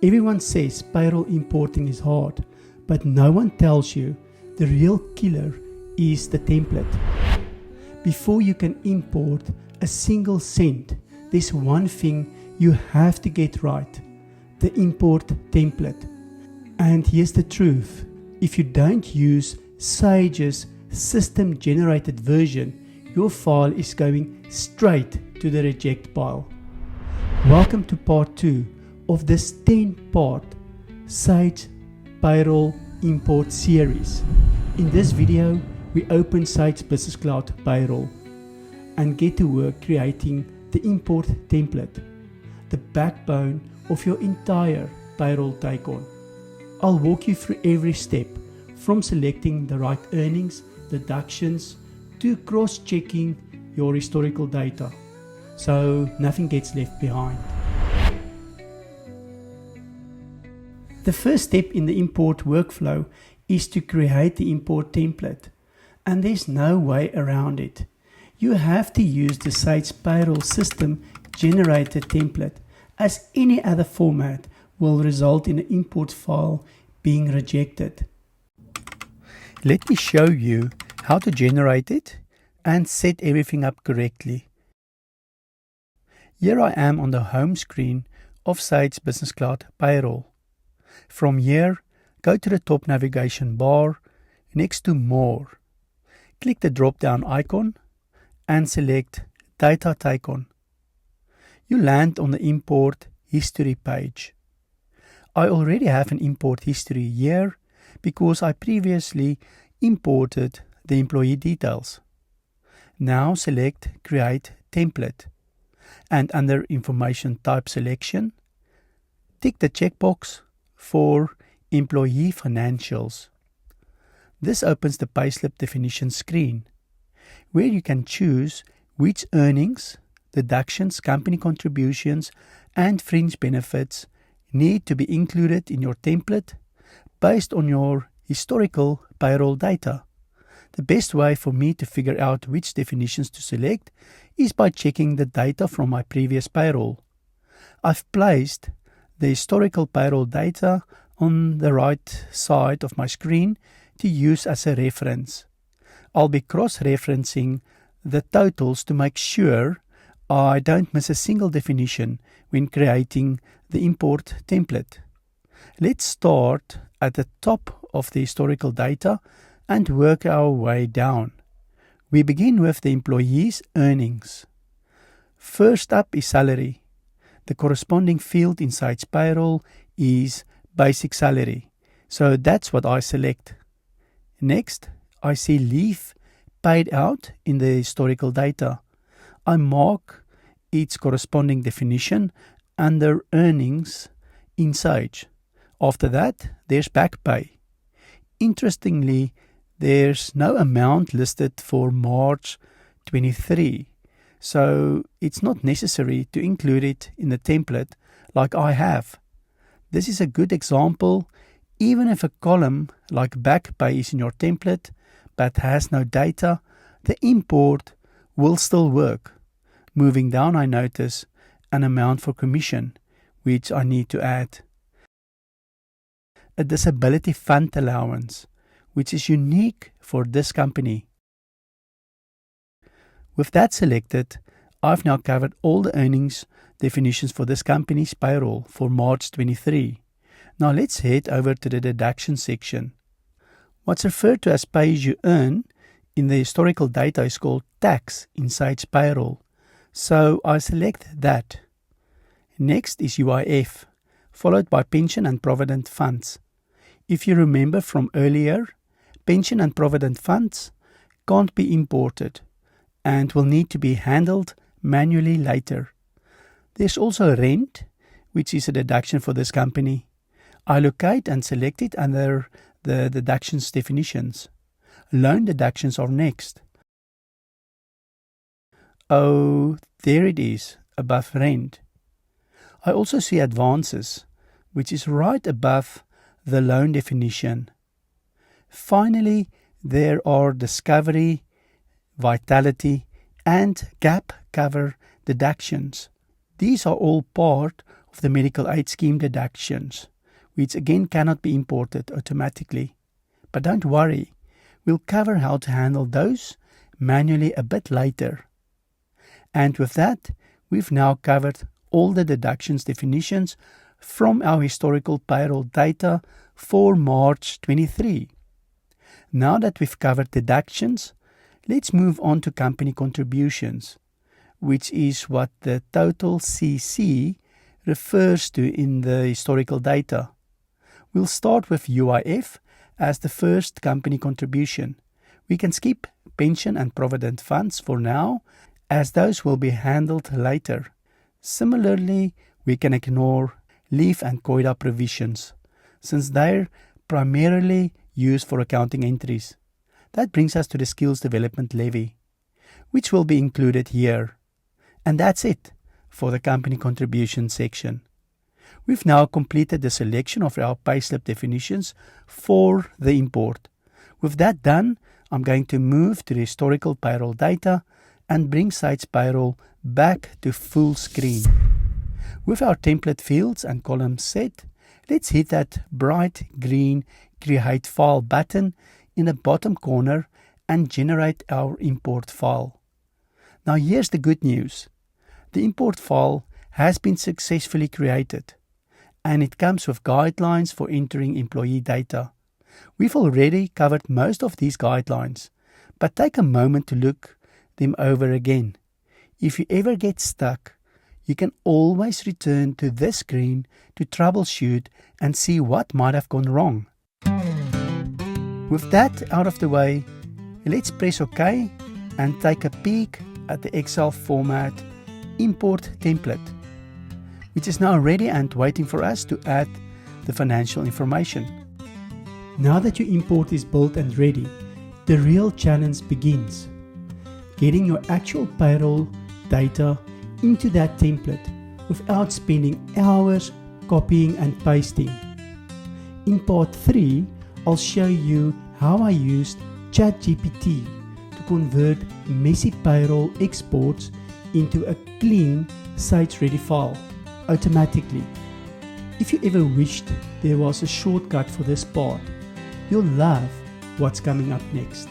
Everyone says payroll importing is hard, but no one tells you the real killer is the template. Before you can import a single cent, there's one thing you have to get right: the import template. And here's the truth: if you don't use Sage's system-generated version, your file is going straight to the reject pile. Welcome to part 2 of this 10-part Sage Payroll Import series. In this video, we open Sage Business Cloud Payroll and get to work creating the import template, the backbone of your entire payroll take-on. I'll walk you through every step, from selecting the right earnings deductions to cross-checking your historical data, so nothing gets left behind. The first step in the import workflow is to create the import template, and there's no way around it. You have to use the Sage Payroll system generated template, as any other format will result in an import file being rejected. Let me show you how to generate it and set everything up correctly. Here I am on the home screen of Sage Business Cloud Payroll. From here, go to the top navigation bar next to More. Click the drop-down icon and select Data Take-on. You land on the Import History page. I already have an import history here because I previously imported the employee details. Now select Create Template, and under Information Type Selection, tick the checkbox for Employee Financials. This opens the payslip definition screen, where you can choose which earnings, deductions, company contributions, and fringe benefits need to be included in your template based on your historical payroll data. The best way for me to figure out which definitions to select is by checking the data from my previous payroll. I've placed the historical payroll data on the right side of my screen to use as a reference. I'll be cross-referencing the totals to make sure I don't miss a single definition when creating the import template. Let's start at the top of the historical data and work our way down. We begin with the employee's earnings. First up is salary. The corresponding field in Sage Payroll is basic salary, so that's what I select. Next, I see leave paid out in the historical data. I mark its corresponding definition under earnings in Sage. After that, there's back pay. Interestingly, there's no amount listed for March 23, so it's not necessary to include it in the template like I have. This is a good example. Even if a column like back pay is in your template but has no data, the import will still work. Moving down, I notice an amount for commission, which I need to add. A disability fund allowance, which is unique for this company. With that selected, I've now covered all the earnings definitions for this company's payroll for March 23. Now let's head over to the deduction section. What's referred to as pay as you earn in the historical data is called tax in Sage Payroll, so I select that. Next is UIF, followed by pension and provident funds. If you remember from earlier, pension and provident funds can't be imported and will need to be handled manually later. There's also rent, which is a deduction for this company. I locate and select it under the deductions definitions. Loan deductions are next. Oh, there it is, above rent. I also see advances, which is right above the loan definition. Finally, there are discovery, vitality, and gap cover deductions. These are all part of the medical aid scheme deductions, which again cannot be imported automatically. But don't worry, we'll cover how to handle those manually a bit later. And with that, we've now covered all the deductions definitions from our historical payroll data for March 23. Now that we've covered deductions, let's move on to company contributions, which is what the total CC refers to in the historical data. We'll start with UIF as the first company contribution. We can skip pension and provident funds for now, as those will be handled later. Similarly, we can ignore leave and COIDA provisions, since they're primarily used for accounting entries. That brings us to the skills development levy, which will be included here. And that's it for the company contribution section. We've now completed the selection of our payslip definitions for the import. With that done, I'm going to move to the historical payroll data and bring Sage Payroll back to full screen. With our template fields and columns set, let's hit that bright green Create File button in the bottom corner and generate our import file. Now here's the good news. The import file has been successfully created, and it comes with guidelines for entering employee data. We've already covered most of these guidelines, but take a moment to look them over again. If you ever get stuck, you can always return to this screen to troubleshoot and see what might have gone wrong. With that out of the way, let's press OK and take a peek at the Excel format import template, which is now ready and waiting for us to add the financial information. Now that your import is built and ready, the real challenge begins. Getting your actual payroll data into that template without spending hours copying and pasting. In part 3, I'll show you how I used ChatGPT to convert messy payroll exports into a clean Sage-ready file automatically. If you ever wished there was a shortcut for this part, you'll love what's coming up next.